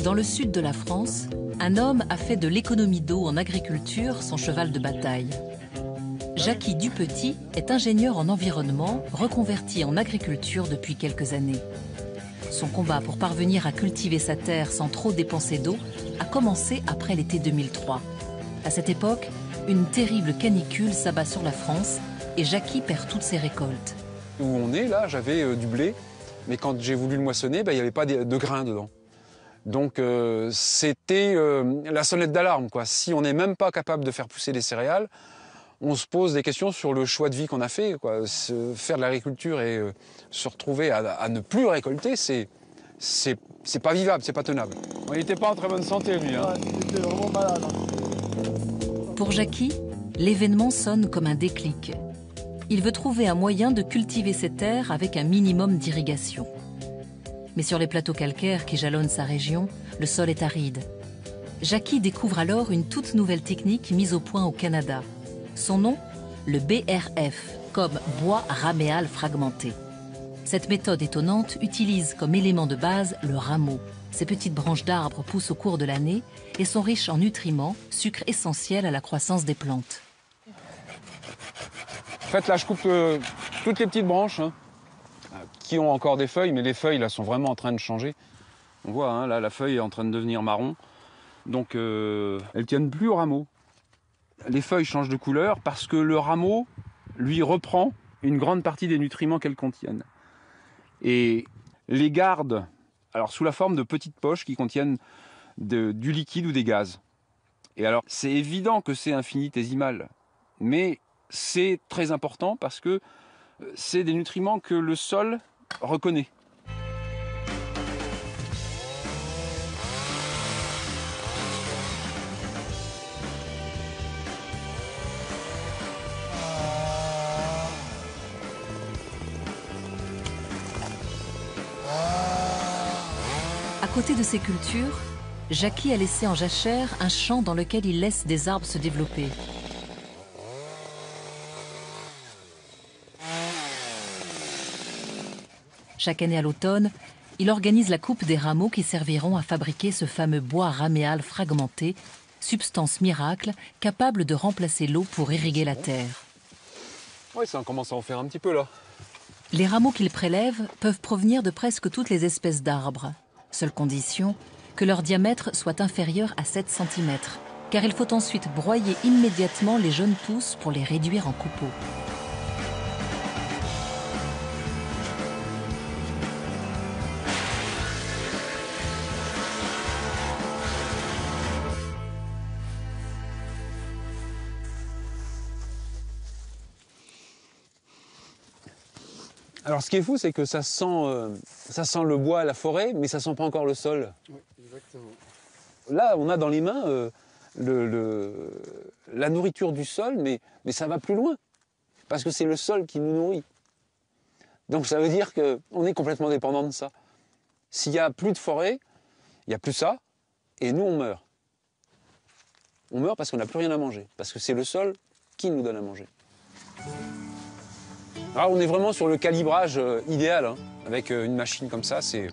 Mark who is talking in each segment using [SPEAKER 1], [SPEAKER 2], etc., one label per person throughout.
[SPEAKER 1] Dans le sud de la France, un homme a fait de l'économie d'eau en agriculture son cheval de bataille. Jacky Dupetit est ingénieur en environnement, reconverti en agriculture depuis quelques années. Son combat pour parvenir à cultiver sa terre sans trop dépenser d'eau a commencé après l'été 2003. À cette époque, une terrible canicule s'abat sur la France et Jacky perd toutes ses récoltes.
[SPEAKER 2] Où on est là, j'avais du blé, mais quand j'ai voulu le moissonner, il n'y avait pas de grains dedans. Donc c'était la sonnette d'alarme, quoi. Si on n'est même pas capable de faire pousser des céréales, on se pose des questions sur le choix de vie qu'on a fait, quoi. Faire de l'agriculture et se retrouver à ne plus récolter, c'est pas vivable, c'est pas tenable.
[SPEAKER 3] Il n'était pas en très bonne santé, lui. Hein.
[SPEAKER 4] Ouais, il était vraiment malade.
[SPEAKER 1] Pour Jacky, l'événement sonne comme un déclic. Il veut trouver un moyen de cultiver ses terres avec un minimum d'irrigation. Mais sur les plateaux calcaires qui jalonnent sa région, le sol est aride. Jacky découvre alors une toute nouvelle technique mise au point au Canada. Son nom, le BRF, comme bois raméal fragmenté. Cette méthode étonnante utilise comme élément de base le rameau. Ces petites branches d'arbres poussent au cours de l'année et sont riches en nutriments, sucre essentiel à la croissance des plantes.
[SPEAKER 2] En fait, là, je coupe toutes les petites branches, hein, qui ont encore des feuilles, mais les feuilles là sont vraiment en train de changer. On voit, hein, là, la feuille est en train de devenir marron. Donc, elles tiennent plus au rameau. Les feuilles changent de couleur parce que le rameau, lui, reprend une grande partie des nutriments qu'elles contiennent. Et les garde alors, sous la forme de petites poches qui contiennent du liquide ou des gaz. Et alors, c'est évident que c'est infinitésimal, mais c'est très important parce que c'est des nutriments que le sol reconnaît.
[SPEAKER 1] À côté de ces cultures, Jacky a laissé en jachère un champ dans lequel il laisse des arbres se développer. Chaque année à l'automne, il organise la coupe des rameaux qui serviront à fabriquer ce fameux bois raméal fragmenté, substance miracle capable de remplacer l'eau pour irriguer la terre.
[SPEAKER 2] Oui, ça commence à en faire un petit peu là.
[SPEAKER 1] Les rameaux qu'il prélève peuvent provenir de presque toutes les espèces d'arbres. Seule condition, que leur diamètre soit inférieur à 7 cm, car il faut ensuite broyer immédiatement les jeunes pousses pour les réduire en copeaux.
[SPEAKER 2] Alors, ce qui est fou, c'est que ça sent le bois, la forêt, mais ça sent pas encore le sol.
[SPEAKER 4] Oui, exactement.
[SPEAKER 2] Là, on a dans les mains la nourriture du sol, mais ça va plus loin, parce que c'est le sol qui nous nourrit. Donc ça veut dire qu'on est complètement dépendant de ça. S'il n'y a plus de forêt, il n'y a plus ça, et nous, on meurt. On meurt parce qu'on n'a plus rien à manger, parce que c'est le sol qui nous donne à manger. Alors, on est vraiment sur le calibrage idéal, hein, avec une machine comme ça, c'est...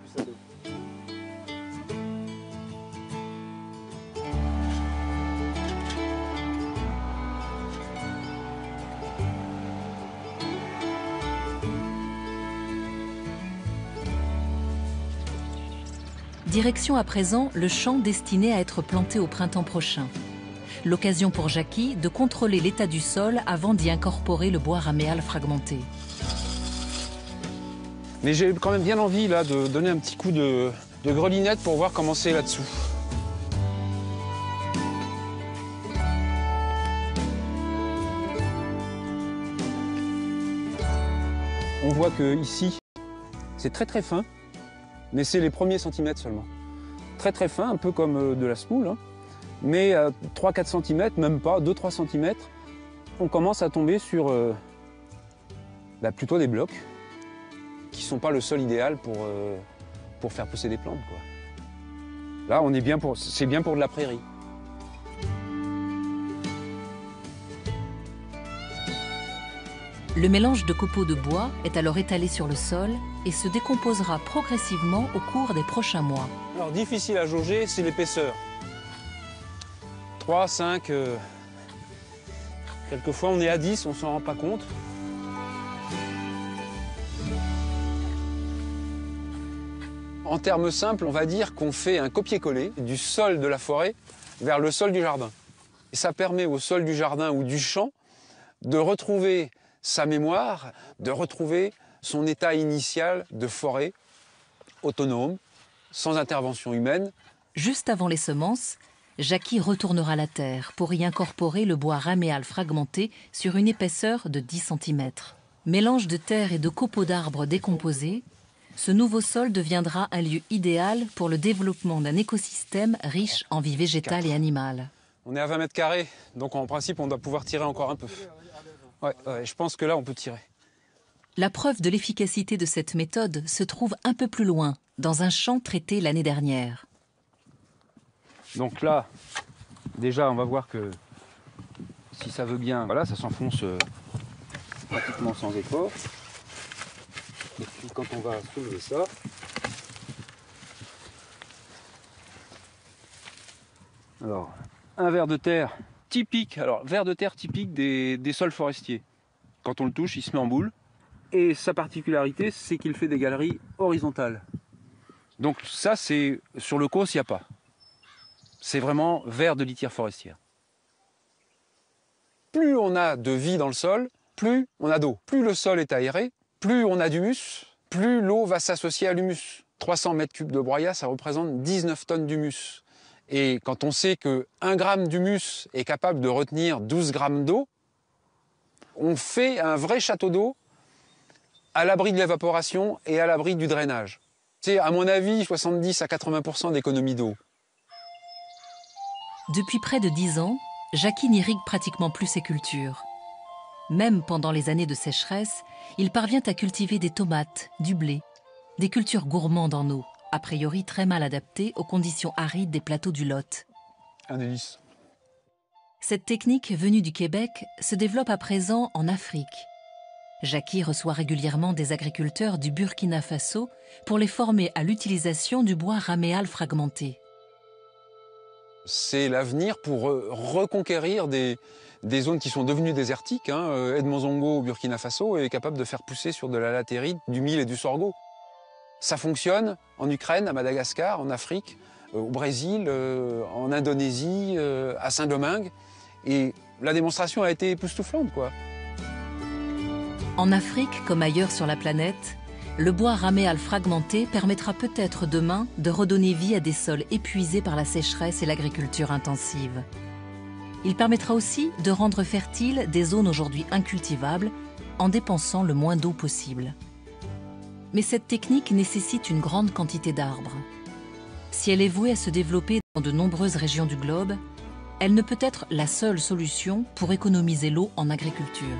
[SPEAKER 1] Direction à présent le champ destiné à être planté au printemps prochain. L'occasion pour Jacky de contrôler l'état du sol avant d'y incorporer le bois raméal fragmenté.
[SPEAKER 2] Mais j'ai quand même bien envie là, de donner un petit coup de grelinette pour voir comment c'est là-dessous. On voit que ici, C'est très très fin, mais c'est les premiers centimètres seulement. Très très fin, un peu comme de la semoule, hein. Mais 3-4 cm, même pas, 2-3 cm, on commence à tomber sur plutôt des blocs qui ne sont pas le sol idéal pour faire pousser des plantes, quoi. Là, on est bien c'est bien pour de la prairie.
[SPEAKER 1] Le mélange de copeaux de bois est alors étalé sur le sol et se décomposera progressivement au cours des prochains mois.
[SPEAKER 2] Alors, difficile à jauger, c'est l'épaisseur. 3, 5, quelquefois on est à 10, on ne s'en rend pas compte. En termes simples, on va dire qu'on fait un copier-coller du sol de la forêt vers le sol du jardin. Et ça permet au sol du jardin ou du champ de retrouver sa mémoire, de retrouver son état initial de forêt autonome, sans intervention humaine.
[SPEAKER 1] Juste avant les semences, Jackie retournera la terre pour y incorporer le bois raméal fragmenté sur une épaisseur de 10 cm. Mélange de terre et de copeaux d'arbres décomposés, ce nouveau sol deviendra un lieu idéal pour le développement d'un écosystème riche en vie végétale et animale.
[SPEAKER 2] On est à 20 mètres carrés, donc en principe on doit pouvoir tirer encore un peu. Ouais, je pense que là on peut tirer.
[SPEAKER 1] La preuve de l'efficacité de cette méthode se trouve un peu plus loin, dans un champ traité l'année dernière.
[SPEAKER 2] Donc là, déjà, on va voir que si ça veut bien, voilà, ça s'enfonce pratiquement sans effort. Et puis quand on va soulever ça, alors un ver de terre typique, des sols forestiers. Quand on le touche, il se met en boule. Et sa particularité, c'est qu'il fait des galeries horizontales. Donc ça, c'est sur le COS, il n'y a pas. C'est vraiment ver de litière forestière. Plus on a de vie dans le sol, plus on a d'eau. Plus le sol est aéré, plus on a d'humus, plus l'eau va s'associer à l'humus. 300 mètres cubes de broyat, ça représente 19 tonnes d'humus. Et quand on sait que 1 gramme d'humus est capable de retenir 12 grammes d'eau, on fait un vrai château d'eau à l'abri de l'évaporation et à l'abri du drainage. C'est à mon avis 70 à 80% d'économie d'eau.
[SPEAKER 1] Depuis près de 10 ans, Jackie n'irrigue pratiquement plus ses cultures. Même pendant les années de sécheresse, il parvient à cultiver des tomates, du blé, des cultures gourmandes en eau, a priori très mal adaptées aux conditions arides des plateaux du Lot.
[SPEAKER 2] Un délice.
[SPEAKER 1] Cette technique venue du Québec se développe à présent en Afrique. Jackie reçoit régulièrement des agriculteurs du Burkina Faso pour les former à l'utilisation du bois raméal fragmenté.
[SPEAKER 2] C'est l'avenir pour reconquérir des zones qui sont devenues désertiques. Edmonzongo au Burkina Faso est capable de faire pousser sur de la latérite, du mil et du sorgho. Ça fonctionne en Ukraine, à Madagascar, en Afrique, au Brésil, en Indonésie, à Saint-Domingue. Et la démonstration a été époustouflante, quoi.
[SPEAKER 1] En Afrique, comme ailleurs sur la planète, le bois raméal fragmenté permettra peut-être demain de redonner vie à des sols épuisés par la sécheresse et l'agriculture intensive. Il permettra aussi de rendre fertiles des zones aujourd'hui incultivables en dépensant le moins d'eau possible. Mais cette technique nécessite une grande quantité d'arbres. Si elle est vouée à se développer dans de nombreuses régions du globe, elle ne peut être la seule solution pour économiser l'eau en agriculture.